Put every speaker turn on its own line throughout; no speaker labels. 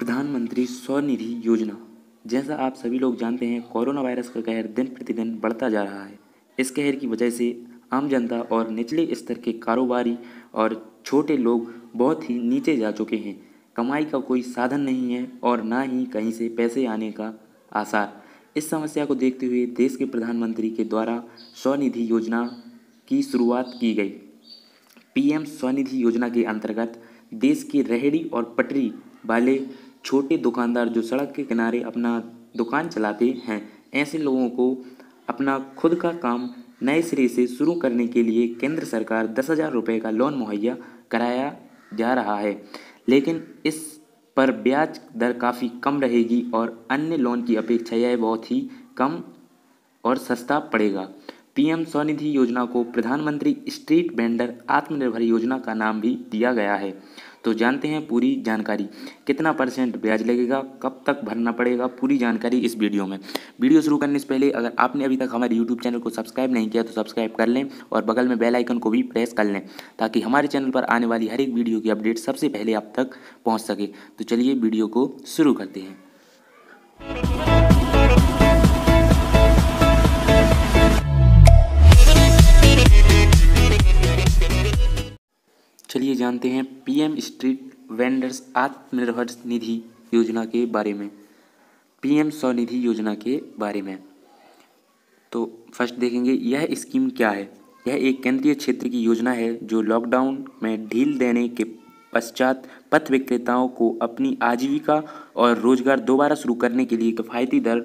प्रधानमंत्री स्वनिधि योजना। जैसा आप सभी लोग जानते हैं, कोरोना वायरस का कहर दिन प्रतिदिन बढ़ता जा रहा है। इस कहर की वजह से आम जनता और निचले स्तर के कारोबारी और छोटे लोग बहुत ही नीचे जा चुके हैं। कमाई का कोई साधन नहीं है और ना ही कहीं से पैसे आने का आसार। इस समस्या को देखते हुए देश के प्रधानमंत्री के द्वारा स्वनिधि योजना की शुरुआत की गई। पीएम स्वनिधि योजना के अंतर्गत देश के रेहड़ी और पटरी वाले छोटे दुकानदार जो सड़क के किनारे अपना दुकान चलाते हैं, ऐसे लोगों को अपना खुद का काम नए सिरे से शुरू करने के लिए केंद्र सरकार 10,000 रुपये का लोन मुहैया कराया जा रहा है। लेकिन इस पर ब्याज दर काफ़ी कम रहेगी और अन्य लोन की अपेक्षा यह बहुत ही कम और सस्ता पड़ेगा। पीएम स्वनिधि योजना को प्रधानमंत्री स्ट्रीट वेंडर आत्मनिर्भर योजना का नाम भी दिया गया है। तो जानते हैं पूरी जानकारी। कितना % ब्याज लगेगा, कब तक भरना पड़ेगा, पूरी जानकारी इस वीडियो में। वीडियो शुरू करने से पहले अगर आपने अभी तक हमारे यूट्यूब चैनल को सब्सक्राइब नहीं किया तो सब्सक्राइब कर लें और बगल में बेल आइकन को भी प्रेस कर लें ताकि हमारे चैनल पर आने वाली हर एक वीडियो की अपडेट सबसे पहले आप तक पहुँच सके। तो चलिए वीडियो को शुरू करते हैं। चलिए जानते हैं PM street vendors Atmanirbhar Nidhi योजना के बारे में, पीएम स्वनिधि योजना के बारे में। तो फर्स्ट देखेंगे यह स्कीम क्या है। यह एक केंद्रीय क्षेत्र की योजना है जो लॉकडाउन में ढील देने के पश्चात पथ विक्रेताओं को अपनी आजीविका और रोजगार दोबारा शुरू करने के लिए किफ़ायती दर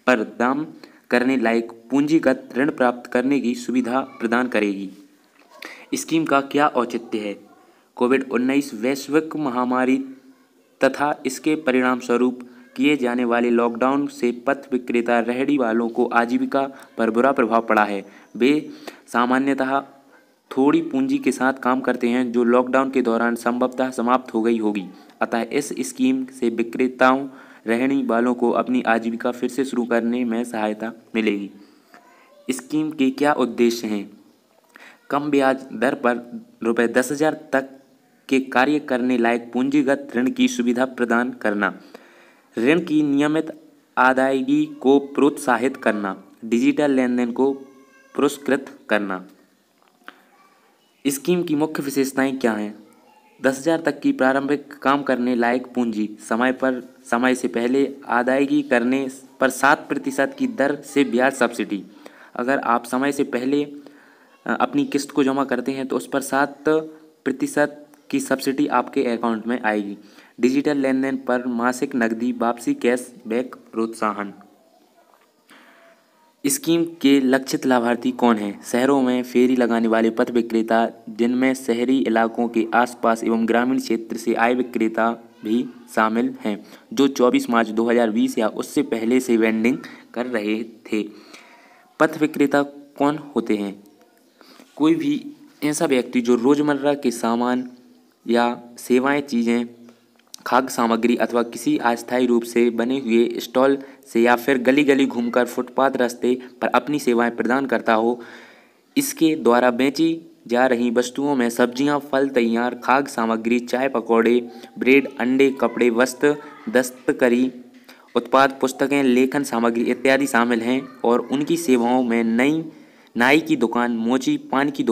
पर दाम करने लायक पूंजीगत ऋण प्राप्त करने की सुविधा प्रदान करेगी। स्कीम का क्या औचित्य है। कोविड-19 वैश्विक महामारी तथा इसके परिणाम स्वरूप किए जाने वाले लॉकडाउन से पथ विक्रेता रेहड़ी वालों को आजीविका पर बुरा प्रभाव पड़ा है। वे सामान्यतः थोड़ी पूंजी के साथ काम करते हैं जो लॉकडाउन के दौरान संभवतः समाप्त हो गई होगी। अतः इस स्कीम से विक्रेताओं रेहड़ी वालों को अपनी आजीविका फिर से शुरू करने में सहायता मिलेगी। स्कीम के क्या उद्देश्य हैं। कम ब्याज दर पर ₹10,000 तक के कार्य करने लायक पूंजीगत ऋण की सुविधा प्रदान करना, ऋण की नियमित अदायगी को प्रोत्साहित करना, डिजिटल लेन देन को पुरस्कृत करना। स्कीम की मुख्य विशेषताएं क्या हैं। 10,000 तक की प्रारंभिक काम करने लायक पूंजी, समय से पहले अदायगी करने पर 7% की दर से ब्याज सब्सिडी। अगर आप समय से पहले अपनी किस्त को जमा करते हैं तो उस पर 7% की सब्सिडी आपके अकाउंट में आएगी। डिजिटल लेन देन पर मासिक नकदी वापसी कैशबैक प्रोत्साहन। स्कीम के लक्षित लाभार्थी कौन हैं। शहरों में फेरी लगाने वाले पथ विक्रेता जिनमें शहरी इलाकों के आसपास एवं ग्रामीण क्षेत्र से आए विक्रेता भी शामिल हैं जो 24 मार्च 2020 या उससे पहले से वेंडिंग कर रहे थे। पथ विक्रेता कौन होते हैं। कोई भी ऐसा व्यक्ति जो रोजमर्रा के सामान या सेवाएं, चीज़ें, खाद्य सामग्री अथवा किसी अस्थायी रूप से बने हुए स्टॉल से या फिर गली गली घूमकर फुटपाथ रास्ते पर अपनी सेवाएं प्रदान करता हो। इसके द्वारा बेची जा रही वस्तुओं में सब्जियां, फल, तैयार खाद्य सामग्री, चाय, पकौड़े, ब्रेड, अंडे, कपड़े, वस्त्र, दस्तकारी उत्पाद, पुस्तकें, लेखन सामग्री इत्यादि शामिल हैं और उनकी सेवाओं में नाई की दुकान, मोची, पान की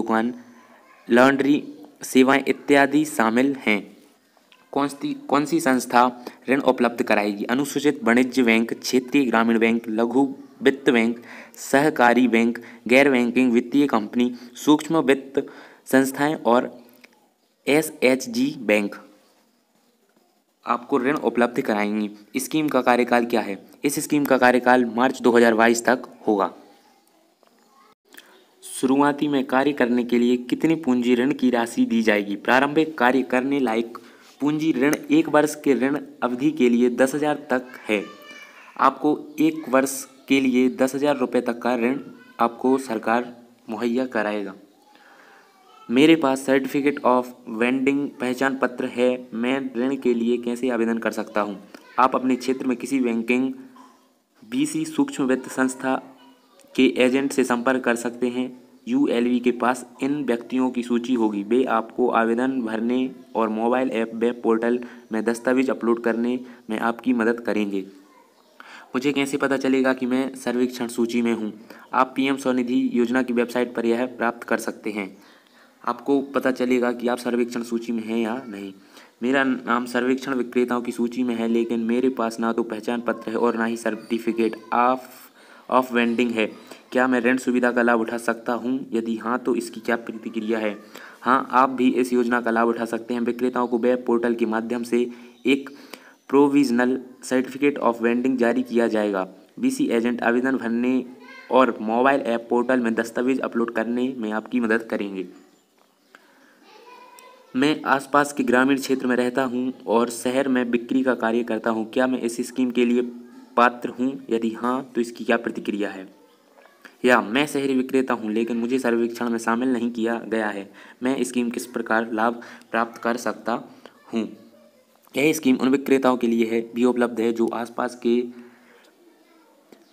लॉन्ड्री सेवाएं इत्यादि शामिल हैं। कौन सी संस्था ऋण उपलब्ध कराएगी। अनुसूचित वाणिज्य बैंक, क्षेत्रीय ग्रामीण बैंक, लघु वित्त बैंक, सहकारी बैंक, गैर बैंकिंग वित्तीय कंपनी, सूक्ष्म वित्त संस्थाएं और एसएचजी बैंक आपको ऋण उपलब्ध कराएंगी। स्कीम का कार्यकाल क्या है। इस स्कीम का कार्यकाल मार्च 2022 तक होगा। शुरुआती में कार्य करने के लिए कितनी पूंजी ऋण की राशि दी जाएगी। प्रारंभिक कार्य करने लायक पूंजी ऋण 1 वर्ष के ऋण अवधि के लिए 10,000 तक है। आपको 1 वर्ष के लिए 10,000 रुपये तक का ऋण आपको सरकार मुहैया कराएगा। मेरे पास सर्टिफिकेट ऑफ वेंडिंग पहचान पत्र है, मैं ऋण के लिए कैसे आवेदन कर सकता हूँ। आप अपने क्षेत्र में किसी बैंकिंग, बीसी, सूक्ष्म वित्त संस्था के एजेंट से संपर्क कर सकते हैं। यूएलवी के पास इन व्यक्तियों की सूची होगी। वे आपको आवेदन भरने और मोबाइल ऐप वेब पोर्टल में दस्तावेज अपलोड करने में आपकी मदद करेंगे। मुझे कैसे पता चलेगा कि मैं सर्वेक्षण सूची में हूँ? आप पीएम स्वनिधि योजना की वेबसाइट पर यह प्राप्त कर सकते हैं। आपको पता चलेगा कि आप सर्वेक्षण सूची में हैं या नहीं। मेरा नाम सर्वेक्षण विक्रेताओं की सूची में है, लेकिन मेरे पास ना तो पहचान पत्र है और ना ही सर्टिफिकेट ऑफ वेंडिंग है। क्या मैं ऋण सुविधा का लाभ उठा सकता हूँ? यदि हाँ, तो इसकी क्या प्रतिक्रिया है? हाँ, आप भी इस योजना का लाभ उठा सकते हैं। विक्रेताओं को वेब पोर्टल के माध्यम से एक प्रोविजनल सर्टिफिकेट ऑफ वेंडिंग जारी किया जाएगा। बीसी एजेंट आवेदन भरने और मोबाइल ऐप पोर्टल में दस्तावेज अपलोड करने में आपकी मदद करेंगे। मैं आसपास के ग्रामीण क्षेत्र में रहता हूँ और शहर में बिक्री का कार्य करता हूँ। क्या मैं इस स्कीम के लिए पात्र हूँ? यदि हाँ, तो इसकी क्या प्रतिक्रिया है? या मैं शहरी विक्रेता हूँ, लेकिन मुझे सर्वेक्षण में शामिल नहीं किया गया है। मैं स्कीम किस प्रकार लाभ प्राप्त कर सकता हूँ? यह स्कीम उन विक्रेताओं के लिए भी उपलब्ध है जो आसपास के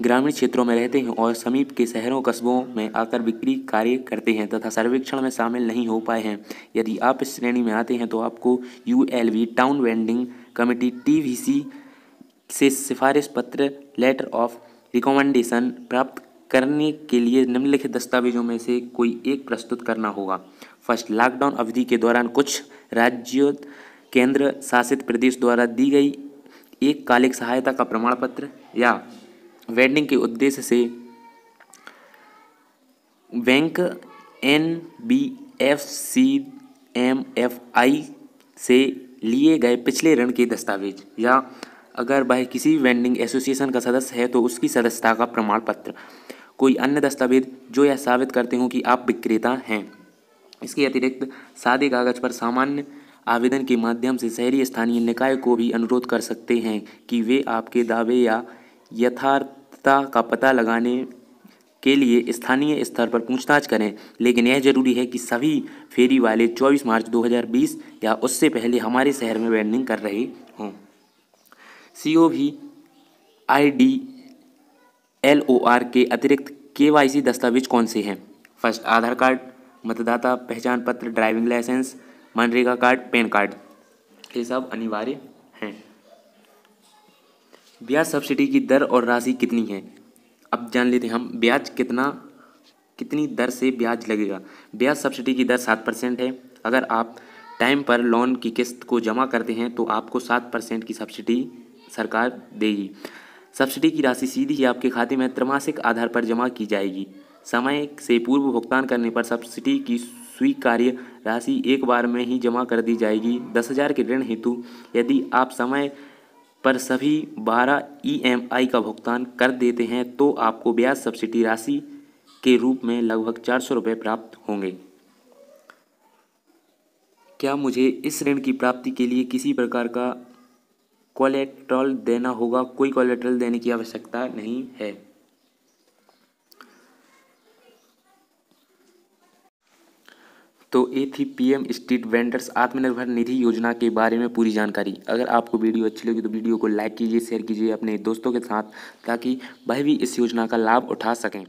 ग्रामीण क्षेत्रों में रहते हैं और समीप के शहरों कस्बों में आकर बिक्री कार्य करते हैं तथा सर्वेक्षण में शामिल नहीं हो पाए हैं। यदि आप इस श्रेणी में आते हैं तो आपको यूएलवी टाउन वेंडिंग कमेटी टीवीसी से सिफारिश पत्र लेटर ऑफ रिकमेंडेशन प्राप्त करने के लिए निम्नलिखित दस्तावेजों में से कोई एक प्रस्तुत करना होगा। फर्स्ट, लॉकडाउन अवधि के दौरान कुछ राज्यों केंद्र शासित प्रदेश द्वारा दी गई एक कालिक सहायता का प्रमाण पत्र या वेंडिंग के उद्देश्य से बैंक एनबीएफसी एमएफआई से लिए गए पिछले ऋण के दस्तावेज, या अगर वह किसी वेंडिंग एसोसिएशन का सदस्य है तो उसकी सदस्यता का प्रमाण पत्र। कोई अन्य दस्तावेज जो यह साबित करते हों कि आप विक्रेता हैं। इसके अतिरिक्त सादे कागज पर सामान्य आवेदन के माध्यम से शहरी स्थानीय निकाय को भी अनुरोध कर सकते हैं कि वे आपके दावे या यथार्थता का पता लगाने के लिए स्थानीय स्तर पर पूछताछ करें, लेकिन यह जरूरी है कि सभी फेरी वाले 24 मार्च 2020 या उससे पहले हमारे शहर में वेंडिंग कर रहे हों। COV ID LOR के अतिरिक्त KYC दस्तावेज कौन से हैं? फर्स्ट, आधार कार्ड, मतदाता पहचान पत्र, ड्राइविंग लाइसेंस, मनरेगा कार्ड, पैन कार्ड, ये सब अनिवार्य हैं। ब्याज सब्सिडी की दर और राशि कितनी है? अब जान लेते हैं हम ब्याज कितनी दर से ब्याज लगेगा। ब्याज सब्सिडी की दर 7% है। अगर आप टाइम पर लोन की किस्त को जमा करते हैं तो आपको 7% की सब्सिडी सरकार देगी। सब्सिडी की राशि सीधी ही आपके खाते में त्रैमासिक आधार पर जमा की जाएगी। समय से पूर्व भुगतान करने पर सब्सिडी की स्वीकार्य राशि एक बार में ही जमा कर दी जाएगी। 10,000 के ऋण हेतु यदि आप समय पर सभी 12 EMI का भुगतान कर देते हैं तो आपको ब्याज सब्सिडी राशि के रूप में लगभग 400 रुपये प्राप्त होंगे। क्या मुझे इस ऋण की प्राप्ति के लिए किसी प्रकार का कोलेटरल देना होगा? कोई कोलेटरल देने की आवश्यकता नहीं है। तो ये थी PM street vendors Atmanirbhar Nidhi योजना के बारे में पूरी जानकारी। अगर आपको वीडियो अच्छी लगी तो वीडियो को लाइक कीजिए, शेयर कीजिए अपने दोस्तों के साथ, ताकि वह भी इस योजना का लाभ उठा सकें।